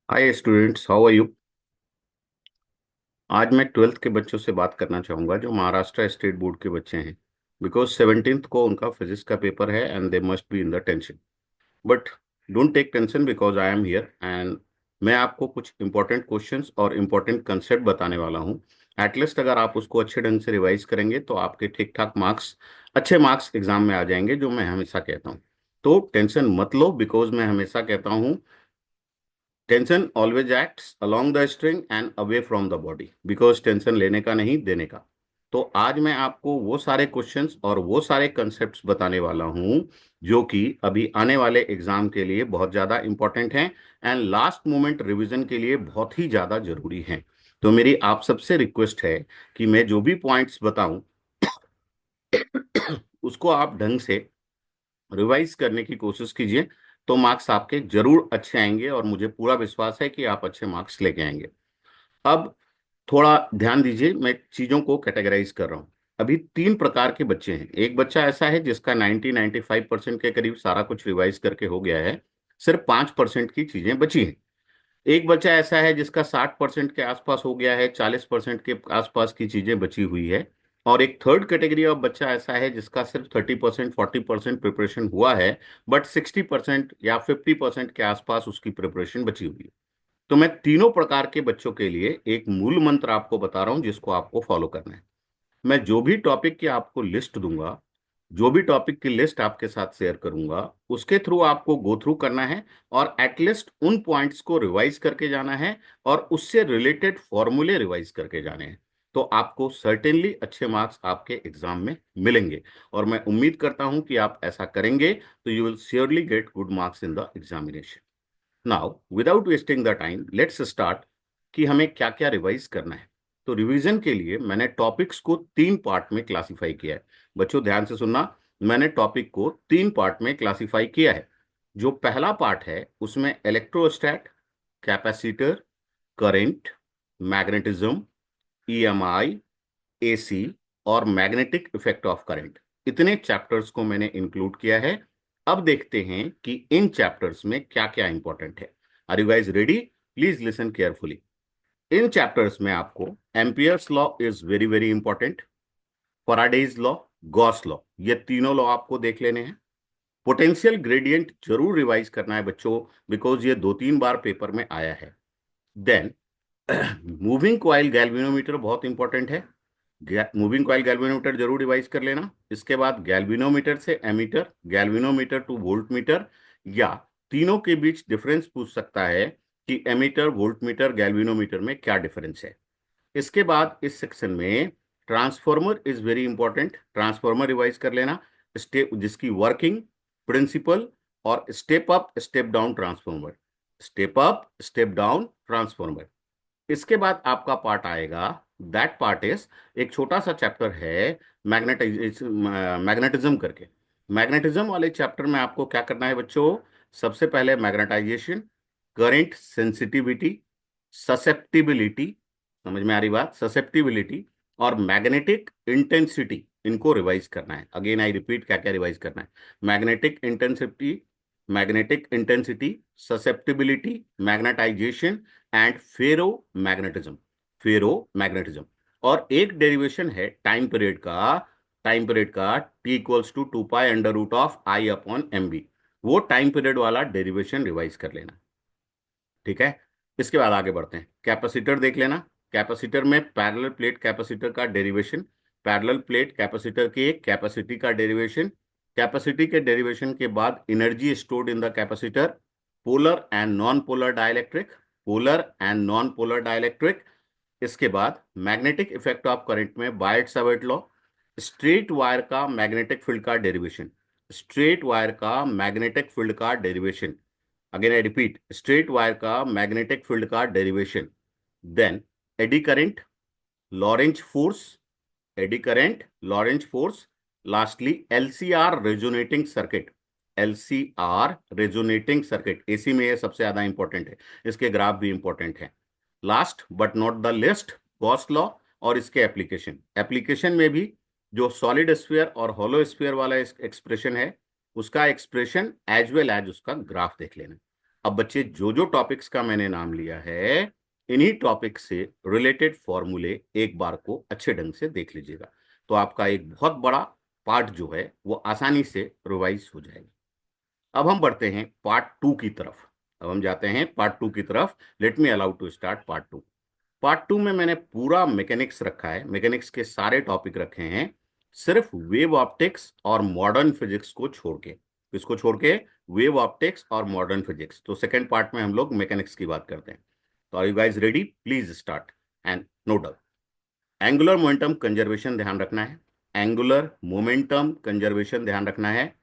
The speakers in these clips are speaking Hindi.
Hi students, how are you. आज मैं ट्वेल्थ के बच्चों से बात करना चाहूँगा जो महाराष्ट्र स्टेट बोर्ड के बच्चे हैं। बिकॉज 17th को उनका फिजिक्स का पेपर है and they must be in the tension. But don't take tension because I am here and मैं आपको कुछ इंपॉर्टेंट क्वेश्चंस और इंपॉर्टेंट कंसेप्ट बताने वाला हूँ। एटलीस्ट अगर आप उसको अच्छे ढंग से रिवाइज करेंगे तो आपके ठीक ठाक मार्क्स, अच्छे मार्क्स एग्जाम में आ जाएंगे, जो मैं हमेशा कहता हूँ। तो टेंशन मत लो, बिकॉज मैं हमेशा कहता हूँ tension always acts along the string and away from the body, because tension लेने का नहीं, देने का। तो आज मैं आपको वो सारे क्वेश्चंस और वो सारे कंसेप्ट्स बताने वाला हूं जो कि अभी आने वाले एग्जाम के लिए बहुत ज्यादा इंपॉर्टेंट हैं एंड लास्ट मोमेंट रिवीजन के लिए बहुत ही ज्यादा जरूरी हैं। तो मेरी आप सबसे रिक्वेस्ट है कि मैं जो भी पॉइंट्स बताऊं उसको आप ढंग से रिवाइज करने की कोशिश कीजिए। तो मार्क्स आपके जरूर अच्छे आएंगे और मुझे पूरा विश्वास है कि आप अच्छे मार्क्स लेके आएंगे। अब थोड़ा ध्यान दीजिए, मैं चीजों को कैटेगराइज कर रहा हूं। अभी तीन प्रकार के बच्चे हैं। एक बच्चा ऐसा है जिसका 90-95% के करीब सारा कुछ रिवाइज करके हो गया है, सिर्फ 5% की चीजें बची हैं। एक बच्चा ऐसा है जिसका 60% के आसपास हो गया है, 40% के आसपास की चीजें बची हुई है। और एक थर्ड कैटेगरी ऑफ बच्चा ऐसा है जिसका सिर्फ 30% 40% प्रिपरेशन हुआ है, बट 60% या 50% के आसपास उसकी प्रिपरेशन बची हुई है। तो मैं तीनों प्रकार के बच्चों के लिए एक मूल मंत्र आपको बता रहा हूं जिसको आपको फॉलो करना है। मैं जो भी टॉपिक की आपको लिस्ट दूंगा, जो भी टॉपिक की लिस्ट आपके साथ शेयर करूंगा, उसके थ्रू आपको गो थ्रू करना है और एटलीस्ट उन पॉइंट्स को रिवाइज करके जाना है और उससे रिलेटेड फॉर्मूले रिवाइज करके जाने हैं। तो आपको सर्टेनली अच्छे मार्क्स आपके एग्जाम में मिलेंगे और मैं उम्मीद करता हूं कि आप ऐसा करेंगे तो you will surely get good marks in the examination. Now without wasting the time let's start कि हमें क्या क्या रिवाइज करना है। तो रिवीजन के लिए मैंने टॉपिक्स को तीन पार्ट में क्लासिफाई किया है। बच्चों ध्यान से सुनना, मैंने टॉपिक को तीन पार्ट में क्लासिफाई किया है। जो पहला पार्ट है उसमें electrostatics, capacitor, current, magnetism, EMI, AC और मैग्नेटिक इफेक्ट ऑफ करंट, इतने चैप्टर्स को मैंने इंक्लूड किया है। अब देखते हैं कि इन चैप्टर्स में क्या क्या इंपॉर्टेंट है। Are you guys ready? Please listen carefully. इन चैप्टर्स में आपको Ampere's law is very very important, Faraday's law, Gauss law, ये तीनों लॉ आपको देख लेने हैं। पोटेंशियल ग्रेडियंट जरूर रिवाइज करना है बच्चों, बिकॉज ये दो तीन बार पेपर में आया है। देन मूविंग कॉइल गैल्वेनोमीटर बहुत इंपॉर्टेंट है, मूविंग कॉइल गैल्वेनोमीटर जरूर रिवाइज कर लेना। इसके बाद गैल्वेनोमीटर से ammeter, galvanometer to voltmeter, या तीनों के बीच डिफरेंस पूछ सकता है कि एमीटर, वोल्ट मीटर, गैल्वेनोमीटर में क्या डिफरेंस है। इसके बाद इस सेक्शन में transformer is very important, transformer revise कर लेना। स्टेप जिसकी वर्किंग, प्रिंसिपल और step up step down transformer, step up step down transformer. इसके बाद आपका पार्ट आएगा, दैट पार्ट इज, एक छोटा सा चैप्टर है मैग्नेटिज्म करके। मैग्नेटिज्म वाले चैप्टर में आपको क्या करना है बच्चों? सबसे पहले मैग्नेटाइजेशन, करंट सेंसिटिविटी, ससेप्टिबिलिटी, समझ में आ रही बात? ससेप्टिबिलिटी और मैग्नेटिक इंटेंसिटी, इनको रिवाइज करना है। अगेन आई रिपीट, क्या क्या रिवाइज करना है? Magnetic intensity, magnetic intensity, susceptibility, magnetization and ferromagnetism, ferromagnetism. और एक डेरिवेशन है टाइम पीरियड का, टाइम पीरियड का T equals to 2 pi under root of I upon M B, वो टाइम पीरियड वाला डेरिवेशन रिवाइज कर लेना। ठीक है? इसके बाद आगे बढ़ते हैं, कैपेसिटर देख लेना। कैपेसिटर में पैरेलल प्लेट कैपेसिटर का डेरिवेशन, पैरेलल प्लेट कैपेसिटर की एक कैपेसिटी का डेरिवेशन, कैपेसिटी के डेरिवेशन के बाद energy stored in the capacitor, polar and non polar dielectric, polar and non polar dielectric. इसके बाद मैग्नेटिक इफेक्ट ऑफ करंट में Biot Savart law, straight wire का मैग्नेटिक फील्ड का डेरिवेशन, स्ट्रेट वायर का मैग्नेटिक फील्ड का derivation, again I repeat, straight wire का मैग्नेटिक फील्ड का derivation. Then eddy current, Lorentz force, eddy current, Lorentz force. Lastly LCR resonating circuit, LCR resonating circuit, AC में ये सबसे ज्यादा इंपॉर्टेंट है, इसके ग्राफ भी इंपॉर्टेंट है। Last but not the list, Gauss law और इसके एप्लीकेशन। एप्लीकेशन में भी जो सॉलिड स्फीयर और हॉलो स्फीयर वाला एक्सप्रेशन है, उसका एक्सप्रेशन एज वेल एज उसका ग्राफ देख लेना। अब बच्चे जो जो टॉपिक्स का मैंने नाम लिया है, इन्हीं टॉपिक से रिलेटेड फॉर्मूले एक बार को अच्छे ढंग से देख लीजिएगा, तो आपका एक बहुत बड़ा पार्ट जो है वो आसानी से रिवाइज हो जाएगा। अब हम बढ़ते हैं पार्ट 2 की तरफ। अब हम जाते हैं पार्ट 2 की तरफ। Let me allow to start part 2। Part 2 में मैंने पूरा मैकेनिक्स रखा है, मैकेनिक्स के सारे टॉपिक रखे हैं, सिर्फ वेव ऑप्टिक्स और मॉडर्न फिजिक्स को छोड़ के। किसको छोड़ के? वेव ऑप्टिक्स और मॉडर्न फिजिक्स। तो सेकेंड पार्ट में हम लोग मैकेनिक्स की बात करते हैं। तो are you guys ready? Please start and note down. Angular momentum conservation ध्यान रखना है। एंगुलर मोमेंटम कंजर्वेशन ध्यान रखना है।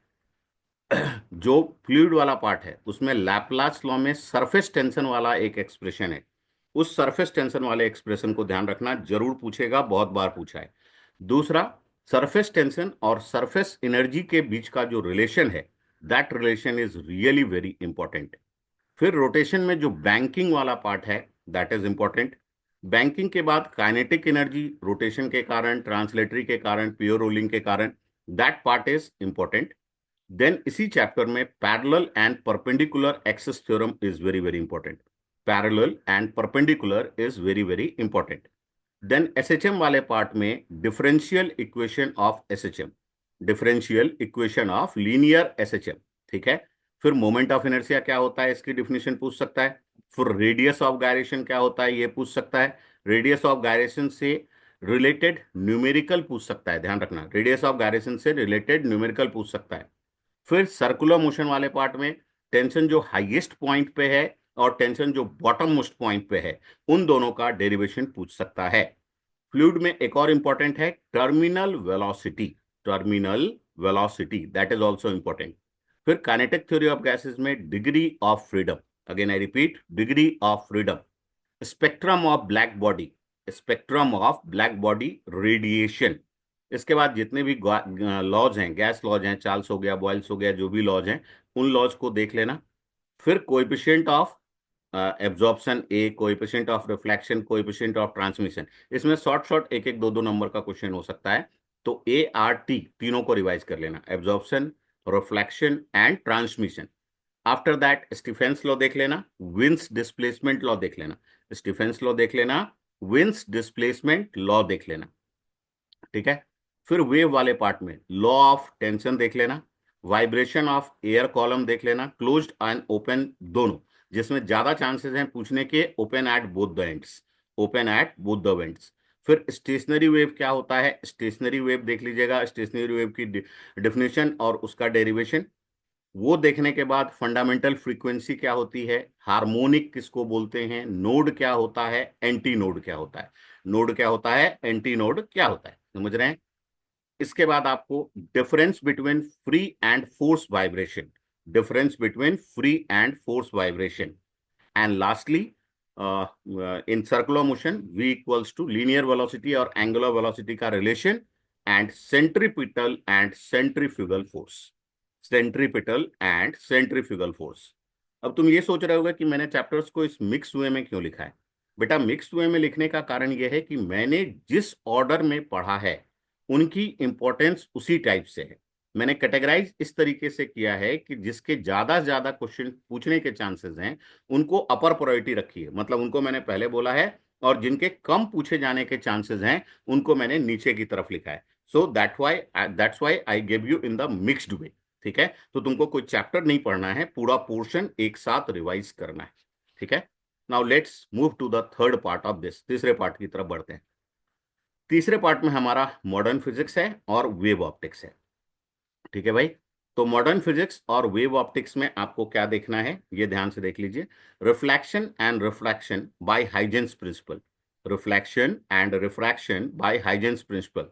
जो फ्लूइड वाला पार्ट है उसमें लैपलास लॉ में सरफेस टेंशन वाला एक एक्सप्रेशन है, उस सरफेस टेंशन वाले एक्सप्रेशन को ध्यान रखना, जरूर पूछेगा, बहुत बार पूछा है। दूसरा, सरफेस टेंशन और सरफेस एनर्जी के बीच का जो रिलेशन है, that relation is really very important. फिर रोटेशन में जो बैंकिंग वाला पार्ट है, दैट इज इंपॉर्टेंट। बैंकिंग के बाद काइनेटिक एनर्जी रोटेशन के कारण, ट्रांसलेटरी के कारण, प्योर रोलिंग के कारण, that part is important. Then इसी चैप्टर में parallel and perpendicular axis theorem is very very important. Parallel and perpendicular is very very important. Then SHM वाले पार्ट में differential equation of SHM, differential equation of linear SHM, ठीक है। फिर मोमेंट ऑफ इनर्शिया क्या होता है, इसकी डिफिनेशन पूछ सकता है। फिर रेडियस ऑफ गायरेशन क्या होता है, ये पूछ सकता है। रेडियस ऑफ गायरेशन से रिलेटेड न्यूमेरिकल पूछ सकता है, ध्यान रखना, रेडियस ऑफ गायरेशन से रिलेटेड न्यूमेरिकल पूछ सकता है। फिर सर्कुलर मोशन वाले पार्ट में टेंशन जो हाईएस्ट पॉइंट पे है और टेंशन जो बॉटम मोस्ट पॉइंट पे है, उन दोनों का डेरिवेशन पूछ सकता है। फ्लूइड में एक और इंपॉर्टेंट है terminal velocity, terminal velocity, that is also important. फिर काइनेटिक थ्योरी ऑफ गैसेस में degree of freedom, again I repeat, degree of freedom. Spectrum of black body, spectrum of black body radiation. इसके बाद जितने भी लॉज हैं, गैस लॉज हैं, चार्ल्स हो गया, बॉयल्स हो गया, जो भी लॉज हैं, उन लॉज को देख लेना। फिर coefficient of absorption A, coefficient of reflection, coefficient of transmission. इसमें शॉर्ट शॉर्ट एक एक दो दो नंबर का क्वेश्चन हो सकता है, तो ए आर टी तीनों को रिवाइज कर लेना, absorption, reflection and transmission. After that Stephen's law देख लेना, विंस डिस्प्लेसमेंट लॉ देख लेना, स्टीफेंस लॉ देख लेना, विंस डिस्प्लेसमेंट लॉ देख लेना, ठीक है। फिर वेव वाले पार्ट में लॉ ऑफ टेंशन देख लेना, वाइब्रेशन ऑफ एयर कॉलम देख लेना, क्लोज्ड एंड ओपन दोनों, जिसमें ज्यादा चांसेस हैं पूछने के open at both the ends, open at both the ends. फिर स्टेशनरी वेव क्या होता है, स्टेशनरी वेव देख लीजिएगा, स्टेशनरी वेव की डेफिनेशन और उसका डेरिवेशन। वो देखने के बाद फंडामेंटल फ्रीक्वेंसी क्या होती है, हार्मोनिक किसको बोलते हैं, नोड क्या होता है, एंटी नोड क्या होता है, नोड क्या होता है, एंटी नोड क्या होता है, समझ रहे हैं। इसके बाद आपको difference between free and force vibration, difference between free and force vibration. And lastly in circular motion v equals to linear velocity और एंगुलर वेलोसिटी का relation and centripetal and centrifugal force, centripetal and centrifugal force. अब तुम ये सोच रहे होगा कि मैंने चैप्टर्स को इस मिक्स वे में क्यों लिखा है। बेटा मिक्स वे में लिखने का कारण यह है कि मैंने जिस ऑर्डर में पढ़ा है उनकी इंपॉर्टेंस उसी टाइप से है। मैंने कैटेगराइज इस तरीके से किया है कि जिसके ज्यादा से ज्यादा क्वेश्चन पूछने के चांसेस हैं उनको अपर प्रायोरिटी रखी है, मतलब उनको मैंने पहले बोला है, और जिनके कम पूछे जाने के चांसेस हैं उनको मैंने नीचे की तरफ लिखा है। So that's why I give you in the mixed way, ठीक है। तो तुमको कोई चैप्टर नहीं पढ़ना है, पूरा पोर्शन एक साथ रिवाइज करना है, ठीक है। Now let's move to the third part of this, तीसरे पार्ट की तरफ बढ़ते हैं। तीसरे पार्ट में हमारा मॉडर्न फिजिक्स है और वेव ऑप्टिक्स है, ठीक है भाई। तो मॉडर्न फिजिक्स और वेव ऑप्टिक्स में आपको क्या देखना है, ये ध्यान से देख लीजिए। Reflection and refraction by Huygens principle, reflection and refraction by Huygens principle.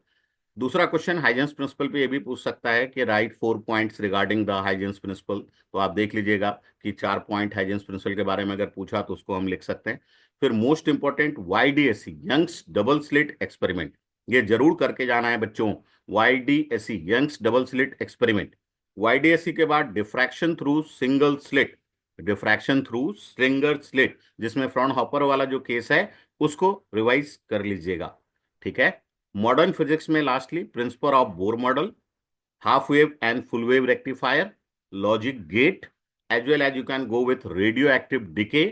दूसरा क्वेश्चन हाइजेंस प्रिंसिपल पे ये भी पूछ सकता है कि write 4 points regarding the Huygens principle. तो आप देख लीजिएगा कि 4 पॉइंट हाइजेंस प्रिंसिपल के बारे में अगर पूछा तो उसको हम लिख सकते हैं। फिर most important YDSC, Young's double slit experiment, ये जरूर करके जाना है बच्चों। YDSC, Young's double slit experiment. YDSC के बाद diffraction through single slit, diffraction through single slit, जिसमें फ्रॉनहॉफर वाला जो केस है उसको रिवाइज कर लीजिएगा, ठीक है। मॉडर्न फिजिक्स में lastly principle of Bohr model, half wave and full wave rectifier, logic gate as well as you can go with radioactive decay,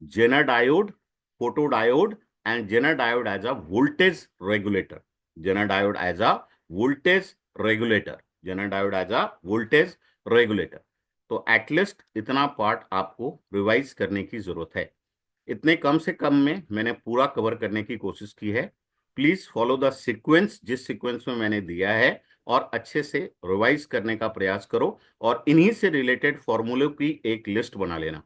Zener diode, photodiode, and Zener diode as a voltage regulator. Zener diode as a voltage regulator. Zener diode as a voltage regulator. तो एटलीस्ट इतना पार्ट आपको रिवाइज करने की जरूरत है। इतने कम से कम में मैंने पूरा कवर करने की कोशिश की है। प्लीज फॉलो द सीक्वेंस, जिस सीक्वेंस में मैंने दिया है, और अच्छे से रिवाइज करने का प्रयास करो। और इन्हीं से रिलेटेड फॉर्मूलों की एक लिस्ट बना लेना।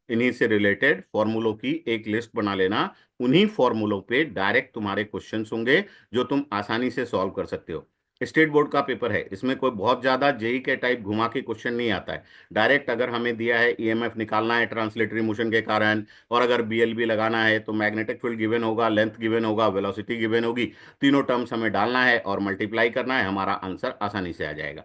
इन्हीं से रिलेटेड फॉर्मूलों की एक लिस्ट बना लेना। उन्हीं फॉर्मूलों पे डायरेक्ट तुम्हारे क्वेश्चंस होंगे जो तुम आसानी से सॉल्व कर सकते हो। स्टेट बोर्ड का पेपर है, इसमें कोई बहुत ज्यादा जेई के टाइप घुमा के क्वेश्चन नहीं आता है। डायरेक्ट अगर हमें दिया है ईएमएफ निकालना है ट्रांसलेटरी मोशन के कारण, और अगर बीएलबी लगाना है तो मैग्नेटिक फील्ड गिवन होगा, लेंथ गिवन होगा, वेलोसिटी गिवन होगी, तीनों टर्म्स हमें डालना है और मल्टीप्लाई करना है, हमारा आंसर आसानी से आ जाएगा।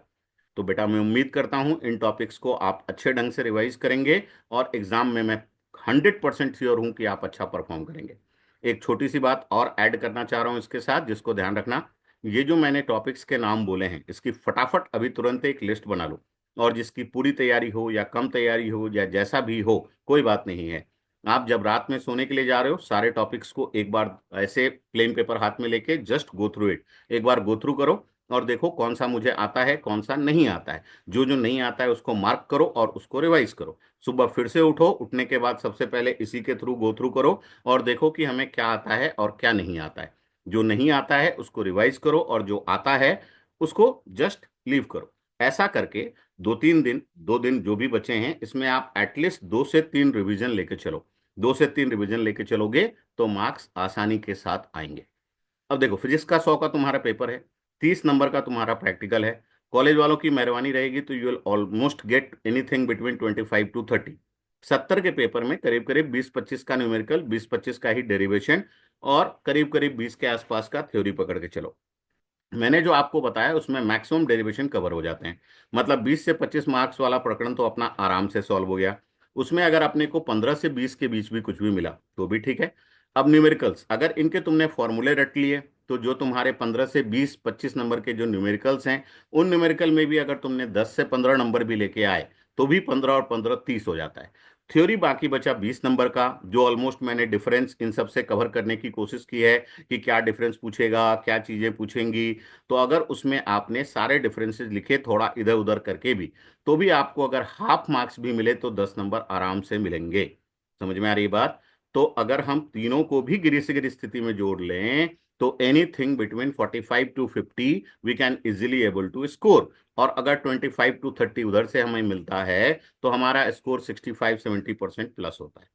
तो बेटा मैं उम्मीद करता हूं इन टॉपिक्स को आप अच्छे ढंग से रिवाइज करेंगे, और एग्जाम में मैं 100% श्योर हूं कि आप अच्छा परफॉर्म करेंगे। एक छोटी सी बात और ऐड करना चाह रहा हूं इसके साथ, जिसको ध्यान रखना। ये जो मैंने टॉपिक्स के नाम बोले हैं, इसकी फटाफट अभी तुरंत एक लिस्ट बना लो। और जिसकी पूरी तैयारी हो या कम तैयारी हो या जैसा भी हो, कोई बात नहीं है। आप जब रात में सोने के लिए जा रहे हो, सारे टॉपिक्स को एक बार ऐसे प्लेन पेपर हाथ में लेके जस्ट गो थ्रू इट, एक बार गो थ्रू करो और देखो कौन सा मुझे आता है, कौन सा नहीं आता है। जो जो नहीं आता है उसको मार्क करो और उसको रिवाइज करो। सुबह फिर से उठो, उठने के बाद सबसे पहले इसी के थ्रू गो थ्रू करो और देखो कि हमें क्या आता है और क्या नहीं आता है। जो नहीं आता है उसको रिवाइज करो, और जो आता है उसको जस्ट लीव करो। ऐसा करके 2-3 दिन, 2 दिन जो भी बचे हैं, इसमें आप एटलीस्ट 2 से 3 रिवीजन लेके चलो। 2 से 3 रिवीजन लेके चलोगे तो मार्क्स आसानी के साथ आएंगे। अब देखो, फिजिक्स का 100 का तुम्हारा पेपर है, 30 नंबर का तुम्हारा प्रैक्टिकल है। कॉलेज वालों की मेहरबानी रहेगी तो you will almost get anything between 25 to 30। 70 के पेपर में करीब करीब 20-25 का न्यूमेरिकल, 20-25 का ही डेरिवेशन, और करीब करीब 20 के आसपास का थ्योरी पकड़ के चलो। मैंने जो आपको बताया उसमें मैक्सिमम डेरिवेशन कवर हो जाते हैं। मतलब 20 से 25 मार्क्स वाला प्रकरण तो अपना आराम से सॉल्व हो गया। उसमें अगर अपने को 15 से 20 के बीच भी कुछ भी मिला तो भी ठीक है। अब न्यूमेरिकल्स, अगर इनके तुमने फॉर्मूले रट लिए तो जो तुम्हारे 15 से 20, 25 नंबर के जो न्यूमेरिकल्स हैं, उन न्यूमेरिकल में भी अगर तुमने 10 से 15 नंबर भी लेके आए तो भी 15 और 15 30 हो जाता है। थ्योरी बाकी बचा 20 नंबर का, जो ऑलमोस्ट मैंने डिफरेंस इन सब से कवर करने की कोशिश की है कि क्या डिफरेंस पूछेगा, क्या चीजें पूछेंगी। तो अगर उसमें आपने सारे डिफरेंसेस लिखे थोड़ा इधर उधर करके भी, तो भी आपको अगर हाफ मार्क्स भी मिले तो 10 नंबर आराम से मिलेंगे। समझ में आ रही बात? तो अगर हम तीनों को भी गिरी से गिरी स्थिति में जोड़ लें तो anything between 45 to 50 we can easily able to score. और अगर 25 to 30 उधर से हमें मिलता है तो हमारा स्कोर 65-70% प्लस होता है।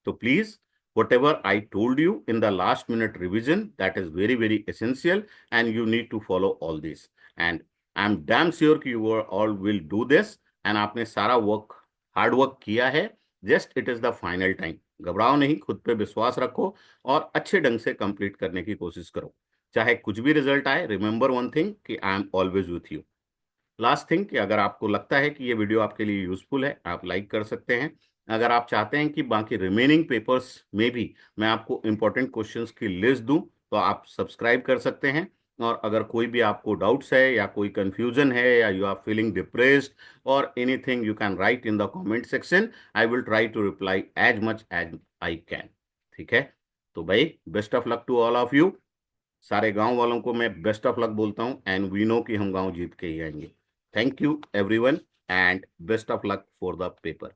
तो please, whatever I told you in the last minute revision, that is very very essential, and you need to follow all this. And I'm damn sure कि you all will do this, and आपने सारा वर्क, हार्ड वर्क किया है। Just it is the final time. घबराओ नहीं, खुद पे विश्वास रखो और अच्छे ढंग से कंप्लीट करने की कोशिश करो। चाहे कुछ भी रिजल्ट आए, रिमेंबर वन थिंग कि I am always with you. Last thing कि अगर आपको लगता है कि ये वीडियो आपके लिए यूजफुल है, आप लाइक कर सकते हैं। अगर आप चाहते हैं कि बाकी रिमेनिंग पेपर्स में भी मैं आपको इंपॉर्टेंट क्वेश्चंस की लिस्ट दूं तो आप सब्सक्राइब कर सकते हैं। और अगर कोई भी आपको डाउट्स है या कोई कंफ्यूजन है या यू आर फीलिंग डिप्रेस्ड और anything, you can write in the comment section. I will try to reply as much as I can. ठीक है? तो भाई, best of luck to all of you. सारे गांव वालों को मैं बेस्ट ऑफ लक बोलता हूं, एंड वी नो कि हम गांव जीत के ही आएंगे। Thank you everyone, and best of luck for the paper.